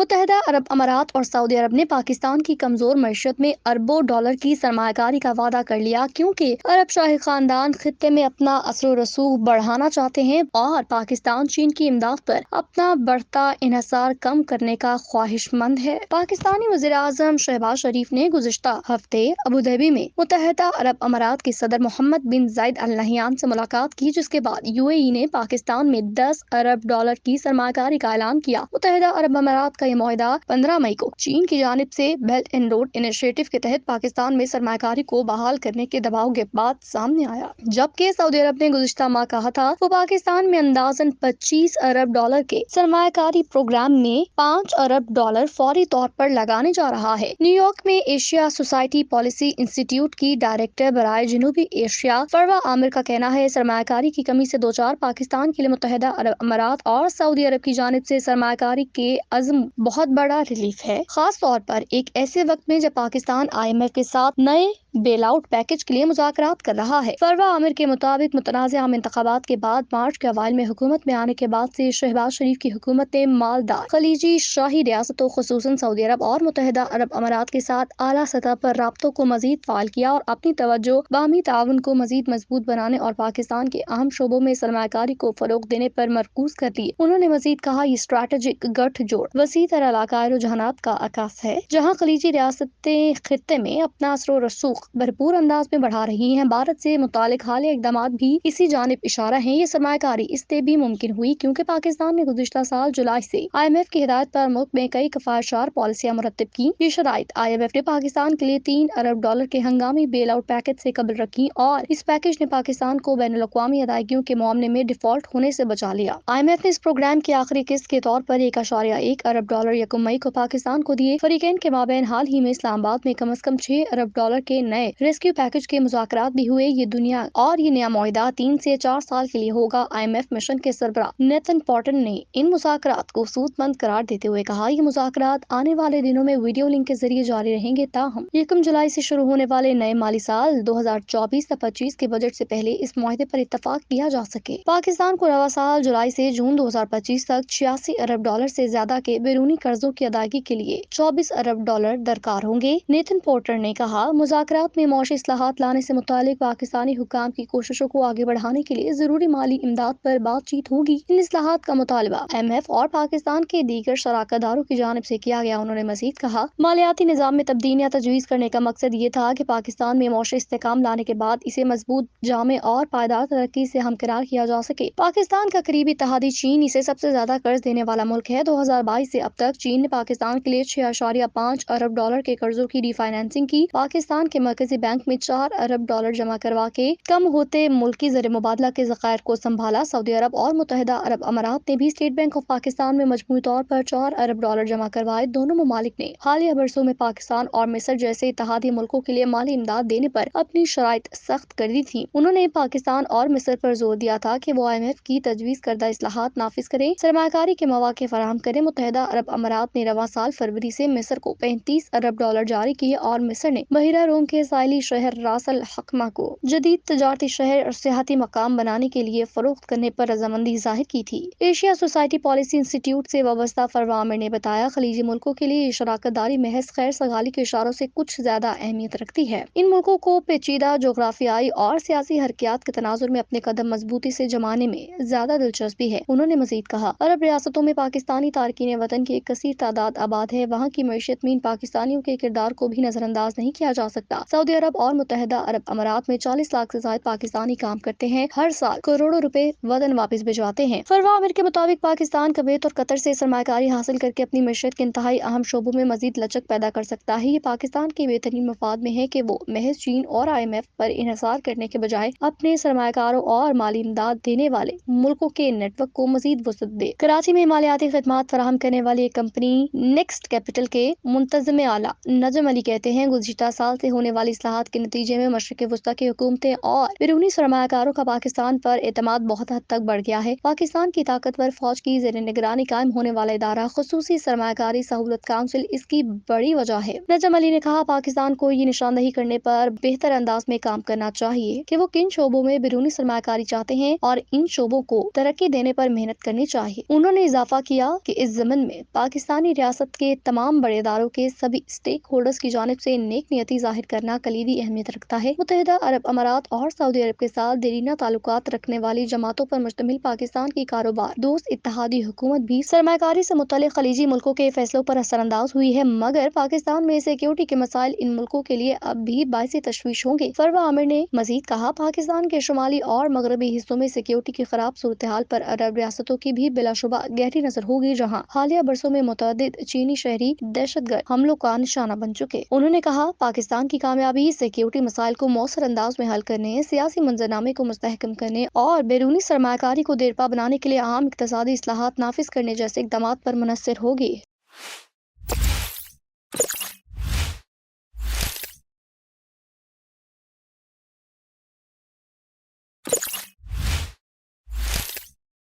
متحدہ عرب امارات اور سعودی عرب نے پاکستان کی کمزور معیشت میں اربوں ڈالر کی سرمایہ کاری کا وعدہ کر لیا، کیونکہ عرب شاہی خاندان خطے میں اپنا اثر و رسوخ بڑھانا چاہتے ہیں اور پاکستان چین کی امداد پر اپنا بڑھتا انحصار کم کرنے کا خواہش مند ہے۔ پاکستانی وزیر اعظم شہباز شریف نے گزشتہ ہفتے ابوظہبی میں متحدہ عرب امارات کے صدر محمد بن زائد ال نہیان سے ملاقات کی، جس کے بعد UAE نے پاکستان میں 10 ارب ڈالر کی سرمایہ کاری کا اعلان کیا۔ متحدہ عرب امارات کا یہ معاہدہ 15 مئی کو چین کی جانب سے بیلٹ اینڈ روڈ انیشیٹو کے تحت پاکستان میں سرمایہ کاری کو بحال کرنے کے دباؤ کے بعد سامنے آیا، جبکہ سعودی عرب نے گزشتہ ماہ کہا تھا وہ پاکستان میں اندازاً 25 ارب ڈالر کے سرمایہ کاری پروگرام میں 5 ارب ڈالر فوری طور پر لگانے جا رہا ہے۔ نیو یارک میں ایشیا سوسائٹی پالیسی انسٹی ٹیوٹ کی ڈائریکٹر برائے جنوبی ایشیا فروا عامر کا کہنا ہے سرمایہ کاری کی کمی سے دوچار پاکستان کے لیے متحدہ عرب امارات اور سعودی عرب کی جانب سے سرمایہ کاری کے عزم بہت بڑا ریلیف ہے، خاص طور پر ایک ایسے وقت میں جب پاکستان IMF کے ساتھ نئے بیل آؤٹ پیکج کے لیے مذاکرات کر رہا ہے۔ فروا عامر کے مطابق متنازع عام انتخابات کے بعد مارچ کے اوائل میں حکومت میں آنے کے بعد سے شہباز شریف کی حکومت نے مالدار خلیجی شاہی ریاستوں خصوصاً سعودی عرب اور متحدہ عرب امارات کے ساتھ اعلیٰ سطح پر رابطوں کو مزید فعال کیا اور اپنی توجہ باہمی تعاون کو مزید مضبوط بنانے اور پاکستان کے اہم شعبوں میں سرمایہ کاری کو فروغ دینے پر مرکوز کر دی۔ انہوں نے مزید کہا یہ اسٹریٹجک گٹھ جوڑ وسیع تر علاقائی رجحانات کا عکاس ہے، جہاں خلیجی ریاستیں خطے میں اپنا اثر و رسوخ بھرپور انداز میں بڑھا رہی ہیں۔ بھارت سے متعلق حالیہ اقدامات بھی اسی جانب اشارہ ہیں۔ یہ سرمایہ کاری اس لیے بھی ممکن ہوئی کیونکہ پاکستان نے گزشتہ سال جولائی سے IMF کی ہدایت پر ملک میں کئی کفایتشار پالیسیاں مرتب کی۔ یہ شرائط IMF نے پاکستان کے لیے 3 ارب ڈالر کے ہنگامی بیل آؤٹ پیکج سے قبل رکھی اور اس پیکج نے پاکستان کو بین الاقوامی ادائیگیوں کے معاملے میں ڈیفالٹ ہونے سے بچا لیا۔ IMF نے اس پروگرام کی آخری قسط کے طور پر 1.1 ارب ڈالر یکم مئی کو پاکستان کو دیے۔ فریقین کے مابین حال ہی میں اسلام آباد میں کم از کم 6 ارب ڈالر کے نئے ریسکیو پیکج کے مذاکرات بھی ہوئے۔ یہ نیا معاہدہ 3 سے 4 سال کے لیے ہوگا۔ IMF مشن کے سربراہ نیتن پورٹن نے ان مذاکرات کو سود مند قرار دیتے ہوئے کہا یہ مذاکرات آنے والے دنوں میں ویڈیو لنک کے ذریعے جاری رہیں گے، تاہم 1 جولائی سے شروع ہونے والے نئے مالی سال 2024-25 کے بجٹ سے پہلے اس معاہدے پر اتفاق کیا جا سکے۔ پاکستان کو رواں سال جولائی سے جون 2025 تک 86 ارب ڈالر سے زیادہ کے بیرونی قرضوں کی ادائیگی کے لیے 24 ارب ڈالر درکار ہوں گے۔ نیتن پورٹر نے کہا مذاکرات میں معاشی اصلاحات لانے سے متعلق پاکستانی حکام کی کوششوں کو آگے بڑھانے کے لیے ضروری مالی امداد پر بات چیت ہوگی۔ ان اصلاحات کا مطالبہ IMF اور پاکستان کے دیگر شراکت داروں کی جانب سے کیا گیا۔ انہوں نے مزید کہا مالیاتی نظام میں تبدیلیاں تجویز کرنے کا مقصد یہ تھا کہ پاکستان میں معاشی استحکام لانے کے بعد اسے مضبوط، جامع اور پائیدار ترقی سے ہمکنار کیا جا سکے۔ پاکستان کا قریبی اتحادی چین اسے سب سے زیادہ قرض دینے والا ملک ہے۔ 2022 سے اب تک چین نے پاکستان کے لیے 6.5 ارب ڈالر کے قرضوں کی ری فائنانسنگ کی۔ پاکستان کے مرکزی بینک میں 4 ارب ڈالر جمع کروا کے کم ہوتے ملکی زر مبادلہ کے ذخائر کو سنبھالا۔ سعودی عرب اور متحدہ عرب امارات نے بھی اسٹیٹ بینک آف پاکستان میں مجموعی طور پر 4 ارب ڈالر جمع کروائے۔ دونوں ممالک نے حالیہ برسوں میں پاکستان اور مصر جیسے اتحادی ملکوں کے لیے مالی امداد دینے پر اپنی شرائط سخت کر دی تھی۔ انہوں نے پاکستان اور مصر پر زور دیا تھا کہ وہ IMF کی تجویز کردہ اصلاحات نافذ کریں، سرمایہ کاری کے مواقع فراہم کریں۔ متحدہ عرب امارات نے رواں سال فروری سے مصر کو 35 ارب ڈالر جاری کیے اور مصر نے بحیرہ روم کے ساحلی شہر راس الحکمہ کو جدید تجارتی شہر اور سیاحتی مقام بنانے کے لیے فروخت کرنے پر رضامندی ظاہر کی تھی۔ ایشیا سوسائٹی پالیسی انسٹی ٹیوٹ سے وابستہ فروا عامر نے بتایا خلیجی ملکوں کے لیے یہ شراکت داری محض خیر سگالی کے اشاروں سے کچھ زیادہ اہمیت رکھتی ہے۔ ان ملکوں کو پیچیدہ جغرافیائی اور سیاسی حرکیات کے تناظر میں اپنے قدم مضبوطی سے جمانے میں زیادہ دلچسپی ہے۔ انہوں نے مزید کہا عرب ریاستوں میں پاکستانی تارکین وطن کی ایک کثیر تعداد آباد ہے، وہاں کی معیشت میں ان پاکستانیوں کے کردار کو بھی نظر انداز نہیں کیا جا سکتا۔ سعودی عرب اور متحدہ عرب امارات میں 40 لاکھ سے زائد پاکستانی کام کرتے ہیں، ہر سال کروڑوں روپے وطن واپس بھجواتے ہیں۔ فروا عامر کے مطابق پاکستان کویت اور قطر سے سرمایہ کاری حاصل کر کے اپنی معیشت کے انتہائی اہم شعبوں میں مزید لچک پیدا کر سکتا ہے۔ یہ پاکستان کے بہترین مفاد میں ہے کہ وہ محض چین اور IMF پر انحصار کرنے کے بجائے اپنے سرمایہ کاروں اور مالی امداد دینے والے ملکوں کے نیٹ ورک کو مزید وسعت دے۔ کراچی میں مالیاتی خدمات فراہم کرنے والی ایک کمپنی نیکسٹ کیپٹل کے منتظم اعلیٰ نجم علی کہتے ہیں گزشتہ سال سے ہونے والی اصلاحات کے نتیجے میں مشرق وسطی کی حکومتیں اور بیرونی سرمایہ کاروں کا پاکستان پر اعتماد بہت حد تک بڑھ گیا ہے۔ پاکستان کی طاقتور فوج کی زیر نگرانی قائم ہونے والا ادارہ خصوصی سرمایہ کاری سہولت کونسل اس کی بڑی وجہ ہے۔ نجم علی نے کہا، پاکستان کو یہ نشاندہی کرنے پر بہتر انداز میں کام کرنا چاہیے کہ وہ کن شعبوں میں بیرونی سرمایہ کاری چاہتے ہیں اور ان شعبوں کو ترقی دینے پر محنت کرنی چاہیے۔ انہوں نے اضافہ کیا کہ اس ضمن میں پاکستانی ریاست کے تمام بڑے اداروں کے سبھی اسٹیک ہولڈرز کی جانب سے نیک نیتی ظاہر کرنا کلیدی اہمیت رکھتا ہے۔ متحدہ عرب امارات اور سعودی عرب کے ساتھ دیرینہ تعلقات رکھنے والی جماعتوں پر مشتمل پاکستان کی کاروبار دوست اتحادی حکومت بھی سرمایہ کاری سے متعلق خلیجی ملکوں کے فیصلوں پر اثر انداز ہوئی ہے، مگر پاکستان میں سیکیورٹی کے مسائل ان ملکوں کے لیے اب بھی باعث تشویش ہوں گے۔ فروہ عامر نے مزید کہا، پاکستان کے شمالی اور مغربی حصوں میں سیکیورٹی کی خراب صورتحال پر عرب ریاستوں کی بھی بلا شبہ گہری نظر ہوگی، جہاں حالیہ برسوں میں متعدد چینی شہری دہشت گرد حملوں کا نشانہ بن چکے۔ انہوں نے کہا، پاکستان کی کامیابی سیکیورٹی مسائل کو مؤثر انداز میں حل کرنے، سیاسی منظرنامے کو مستحکم کرنے اور بیرونی سرمایہ کاری کو دیرپا بنانے کے لیے اہم اقتصادی اصلاحات نافذ کرنے جیسے اقدامات پر منحصر ہوگی۔